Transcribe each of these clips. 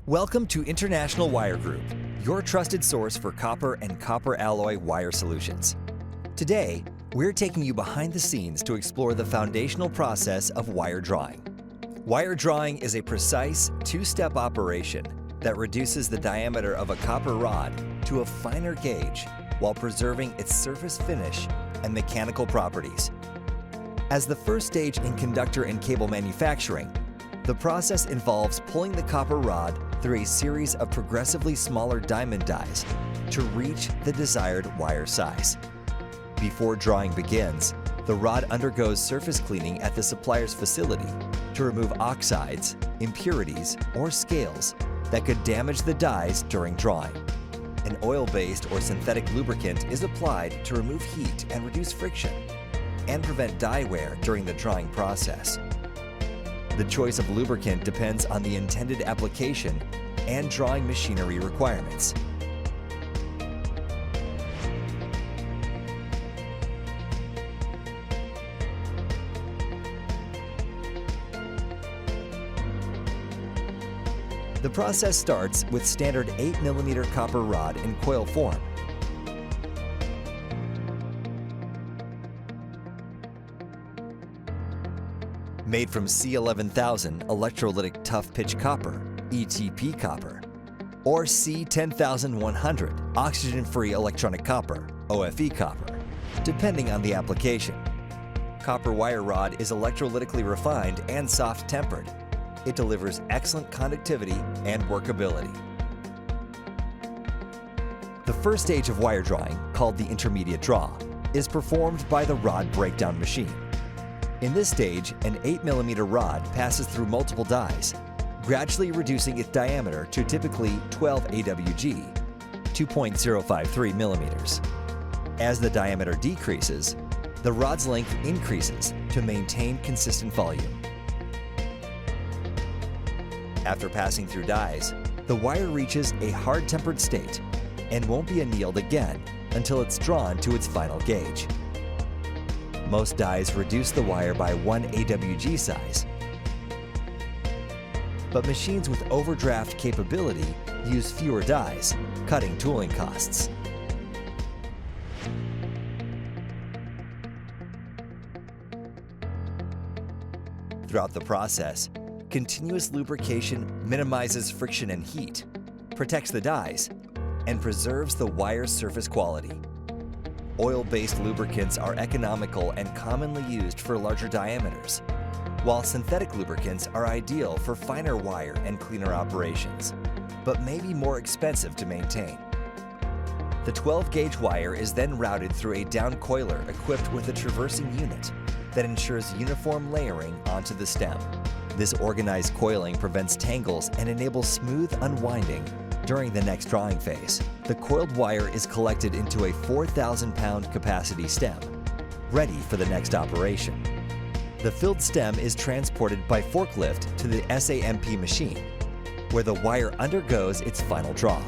Welcome to International Wire Group, your trusted source for copper and copper alloy wire solutions. Today, we're taking you behind the scenes to explore the foundational process of wire drawing. Wire drawing is a precise two-step operation that reduces the diameter of a copper rod to a finer gauge while preserving its surface finish and mechanical properties. As the first stage in conductor and cable manufacturing, the process involves pulling the copper rod through a series of progressively smaller diamond dies to reach the desired wire size. Before drawing begins, the rod undergoes surface cleaning at the supplier's facility to remove oxides, impurities, or scales that could damage the dies during drawing. An oil-based or synthetic lubricant is applied to remove heat and reduce friction and prevent die wear during the drawing process. The choice of lubricant depends on the intended application and drawing machinery requirements. The process starts with standard 8mm copper rod in coil form. Made from C11000 electrolytic tough pitch copper, ETP copper, or C10100 oxygen-free electronic copper, OFE copper, depending on the application. Copper wire rod is electrolytically refined and soft-tempered. It delivers excellent conductivity and workability. The first stage of wire drawing, called the intermediate draw, is performed by the rod breakdown machine. In this stage, an 8mm rod passes through multiple dies, gradually reducing its diameter to typically 12 AWG, 2.053 millimeters. As the diameter decreases, the rod's length increases to maintain consistent volume. After passing through dies, the wire reaches a hard-tempered state and won't be annealed again until it's drawn to its final gauge. Most dies reduce the wire by 1 AWG size, but machines with overdraft capability use fewer dies, cutting tooling costs. Throughout the process, continuous lubrication minimizes friction and heat, protects the dies, and preserves the wire's surface quality. Oil-based lubricants are economical and commonly used for larger diameters, while synthetic lubricants are ideal for finer wire and cleaner operations, but may be more expensive to maintain. The 12-gauge wire is then routed through a down coiler equipped with a traversing unit that ensures uniform layering onto the stem. This organized coiling prevents tangles and enables smooth unwinding during the next drawing phase. The coiled wire is collected into a 4,000-pound capacity stem, ready for the next operation. The filled stem is transported by forklift to the SAMP machine, where the wire undergoes its final draw.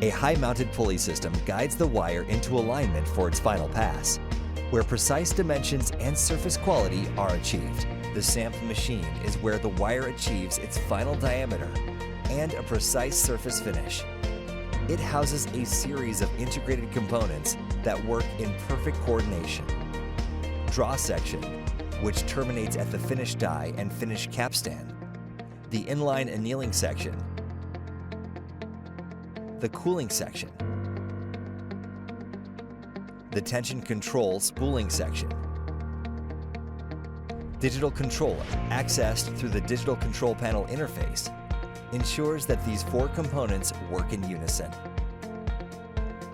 A high-mounted pulley system guides the wire into alignment for its final pass, where precise dimensions and surface quality are achieved. The SAMP machine is where the wire achieves its final diameter and a precise surface finish. It houses a series of integrated components that work in perfect coordination. Draw section, which terminates at the finish die and finish capstan. The inline annealing section. The cooling section. The tension control spooling section. Digital controller, accessed through the digital control panel interface, ensures that these four components work in unison.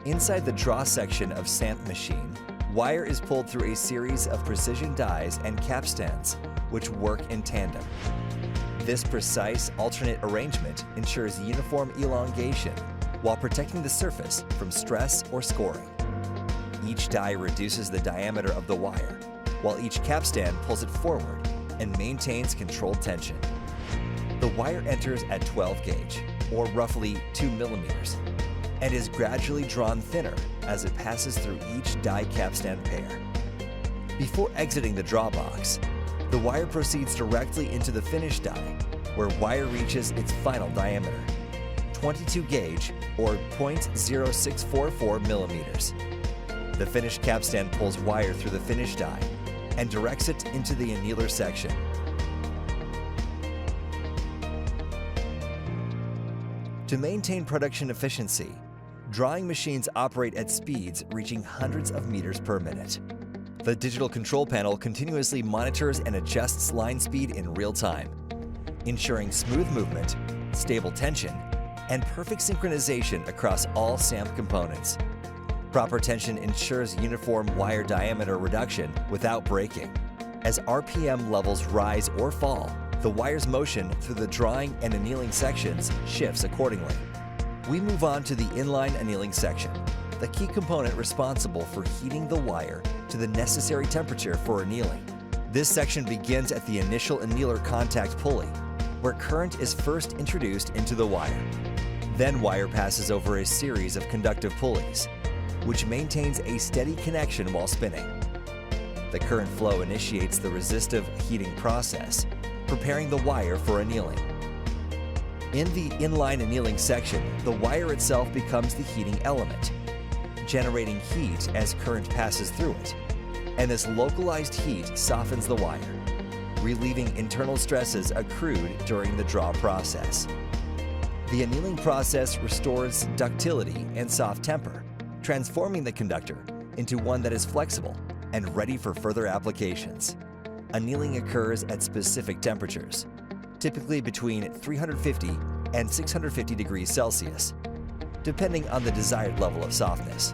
Inside the draw section of SAMP machine, wire is pulled through a series of precision dies and capstans, which work in tandem. This precise alternate arrangement ensures uniform elongation while protecting the surface from stress or scoring. Each die reduces the diameter of the wire, while each capstan pulls it forward and maintains controlled tension. The wire enters at 12 gauge, or roughly 2 millimeters, and is gradually drawn thinner as it passes through each die capstan pair. Before exiting the draw box, the wire proceeds directly into the finish die, where wire reaches its final diameter. 22 gauge or 0.0644 millimeters. The finished capstan pulls wire through the finish die and directs it into the annealer section. To maintain production efficiency, drawing machines operate at speeds reaching hundreds of meters per minute. The digital control panel continuously monitors and adjusts line speed in real time, ensuring smooth movement, stable tension, and perfect synchronization across all SAMP components. Proper tension ensures uniform wire diameter reduction without breaking. As RPM levels rise or fall, the wire's motion through the drawing and annealing sections shifts accordingly. We move on to the inline annealing section, the key component responsible for heating the wire to the necessary temperature for annealing. This section begins at the initial annealer contact pulley, where current is first introduced into the wire. Then wire passes over a series of conductive pulleys, which maintains a steady connection while spinning. The current flow initiates the resistive heating process, preparing the wire for annealing. In the inline annealing section, the wire itself becomes the heating element, generating heat as current passes through it, and this localized heat softens the wire, relieving internal stresses accrued during the draw process. The annealing process restores ductility and soft temper, transforming the conductor into one that is flexible and ready for further applications. Annealing occurs at specific temperatures, typically between 350 and 650 degrees Celsius, depending on the desired level of softness.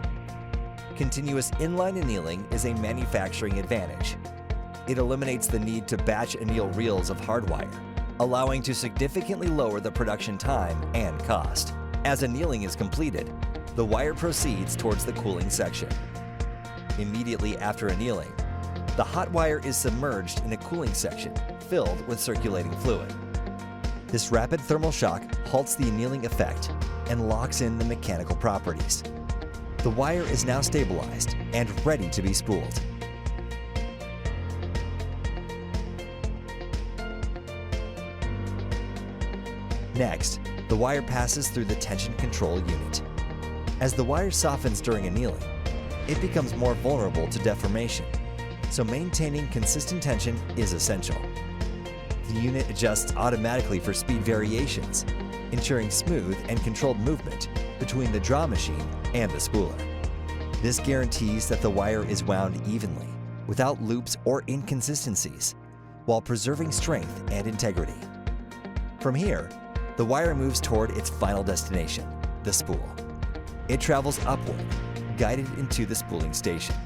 Continuous inline annealing is a manufacturing advantage. It eliminates the need to batch anneal reels of hard wire, allowing to significantly lower the production time and cost. As annealing is completed, the wire proceeds towards the cooling section. Immediately after annealing, the hot wire is submerged in a cooling section filled with circulating fluid. This rapid thermal shock halts the annealing effect and locks in the mechanical properties. The wire is now stabilized and ready to be spooled. Next, the wire passes through the tension control unit. As the wire softens during annealing, it becomes more vulnerable to deformation, so maintaining consistent tension is essential. The unit adjusts automatically for speed variations, ensuring smooth and controlled movement between the draw machine and the spooler. This guarantees that the wire is wound evenly, without loops or inconsistencies, while preserving strength and integrity. From here, the wire moves toward its final destination, the spool. It travels upward, guided into the spooling station.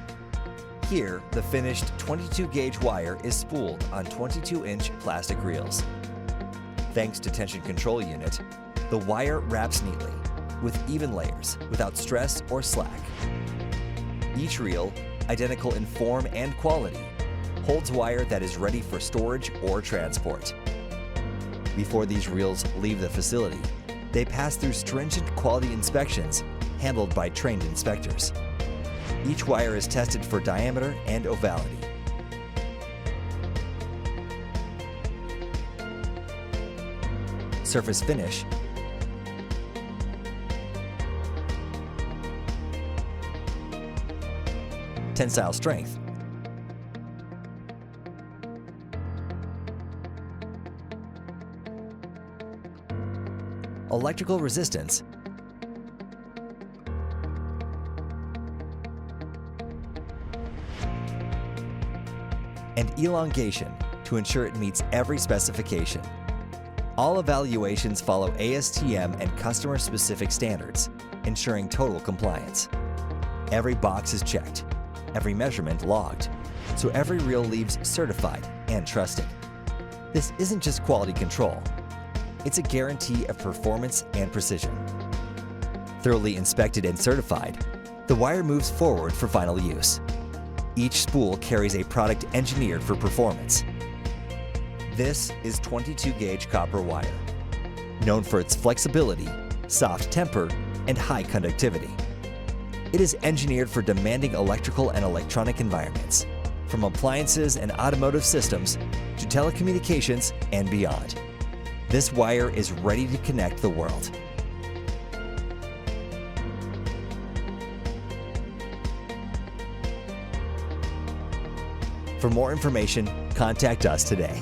Here, the finished 22-gauge wire is spooled on 22-inch plastic reels. Thanks to Tension Control Unit, the wire wraps neatly, with even layers, without stress or slack. Each reel, identical in form and quality, holds wire that is ready for storage or transport. Before these reels leave the facility, they pass through stringent quality inspections handled by trained inspectors. Each wire is tested for diameter and ovality. Surface finish, tensile strength, electrical resistance, and elongation to ensure it meets every specification. All evaluations follow ASTM and customer-specific standards, ensuring total compliance. Every box is checked, every measurement logged, so every reel leaves certified and trusted. This isn't just quality control, it's a guarantee of performance and precision. Thoroughly inspected and certified, the wire moves forward for final use. Each spool carries a product engineered for performance. This is 22-gauge copper wire, known for its flexibility, soft temper, and high conductivity. It is engineered for demanding electrical and electronic environments, from appliances and automotive systems to telecommunications and beyond. This wire is ready to connect the world. For more information, contact us today.